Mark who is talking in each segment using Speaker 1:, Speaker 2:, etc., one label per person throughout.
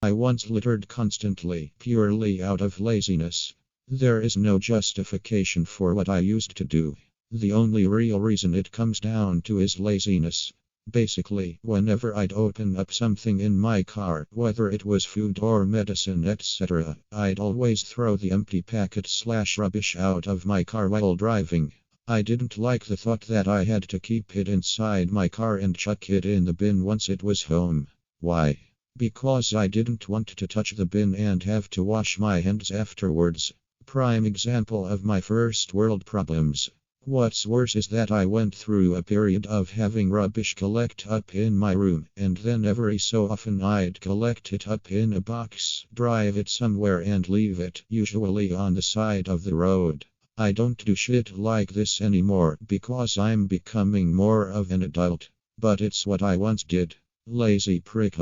Speaker 1: I once littered constantly, purely out of laziness. There is no justification for what I used to do. The only real reason it comes down to is laziness. Basically, whenever I'd open up something in my car, whether it was food or medicine, etc., I'd always throw the empty packet/rubbish out of my car while driving. I didn't like the thought that I had to keep it inside my car and chuck it in the bin once it was home. Why? Because I didn't want to touch the bin and have to wash my hands afterwards. Prime example of my first world problems. What's worse is that I went through a period of having rubbish collect up in my room, and then every so often I'd collect it up in a box, drive it somewhere and leave it, usually on the side of the road. I don't do shit like this anymore because I'm becoming more of an adult. But it's what I once did. Lazy prick.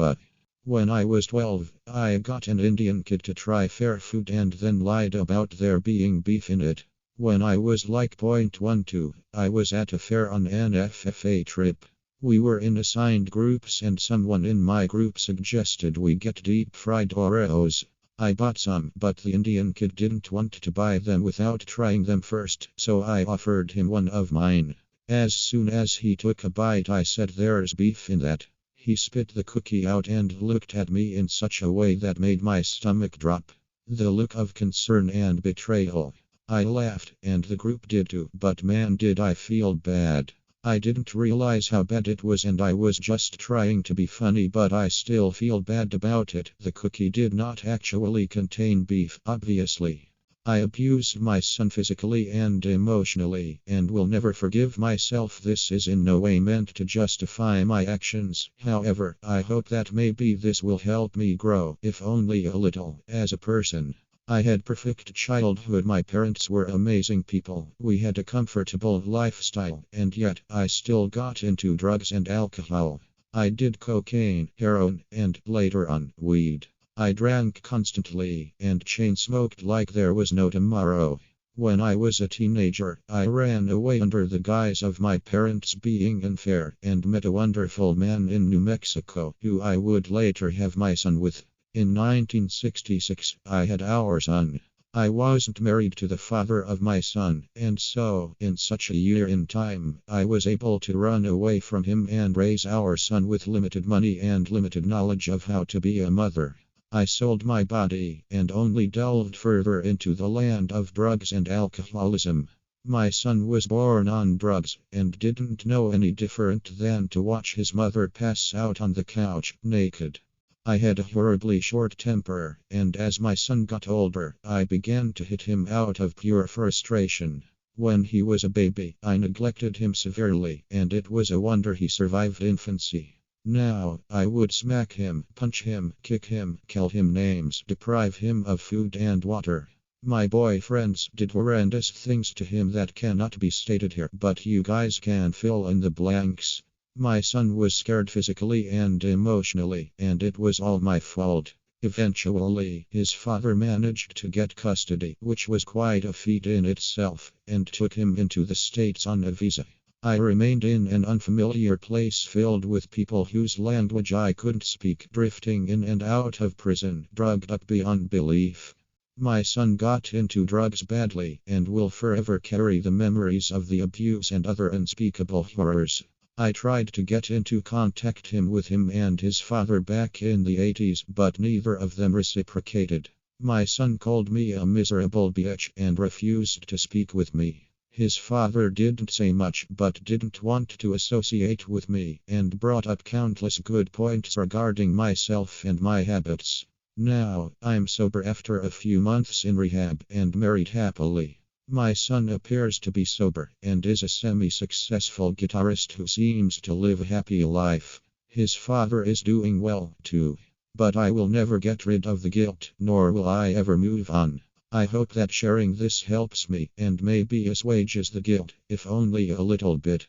Speaker 1: When I was 12, I got an Indian kid to try fair food and then lied about there being beef in it. When I was like 0.12, I was at a fair on an FFA trip. We were in assigned groups and someone in my group suggested we get deep fried Oreos. I bought some, but the Indian kid didn't want to buy them without trying them first, so I offered him one of mine. As soon as he took a bite, I said, "There's beef in that." He spit the cookie out and looked at me in such a way that made my stomach drop. The look of concern and betrayal. I laughed, and the group did too, but man did I feel bad. I didn't realize how bad it was and I was just trying to be funny, but I still feel bad about it. The cookie did not actually contain beef, obviously. I abused my son physically and emotionally, and will never forgive myself. This is in no way meant to justify my actions. However, I hope that maybe this will help me grow, if only a little, as a person. I had perfect childhood. My parents were amazing people. We had a comfortable lifestyle, and yet I still got into drugs and alcohol. I did cocaine, heroin, and later on, weed. I drank constantly and chain smoked like there was no tomorrow. When I was a teenager, I ran away under the guise of my parents being unfair and met a wonderful man in New Mexico who I would later have my son with. In 1966, I had our son. I wasn't married to the father of my son, and so, in such a year in time, I was able to run away from him and raise our son with limited money and limited knowledge of how to be a mother. I sold my body and only delved further into the land of drugs and alcoholism. My son was born on drugs and didn't know any different than to watch his mother pass out on the couch, naked. I had a horribly short temper, and as my son got older, I began to hit him out of pure frustration. When he was a baby, I neglected him severely, and it was a wonder he survived infancy. Now, I would smack him, punch him, kick him, call him names, deprive him of food and water. My boyfriends did horrendous things to him that cannot be stated here, but you guys can fill in the blanks. My son was scared physically and emotionally, and it was all my fault. Eventually, his father managed to get custody, which was quite a feat in itself, and took him into the States on a visa. I remained in an unfamiliar place filled with people whose language I couldn't speak, drifting in and out of prison, drugged up beyond belief. My son got into drugs badly, and will forever carry the memories of the abuse and other unspeakable horrors. I tried to get into contact with him and his father back in the 80s, but neither of them reciprocated. My son called me a miserable bitch and refused to speak with me. His father didn't say much, but didn't want to associate with me, and brought up countless good points regarding myself and my habits. Now, I'm sober after a few months in rehab and married happily. My son appears to be sober and is a semi-successful guitarist who seems to live a happy life. His father is doing well, too. But I will never get rid of the guilt, nor will I ever move on. I hope that sharing this helps me and maybe assuages the guilt, if only a little bit.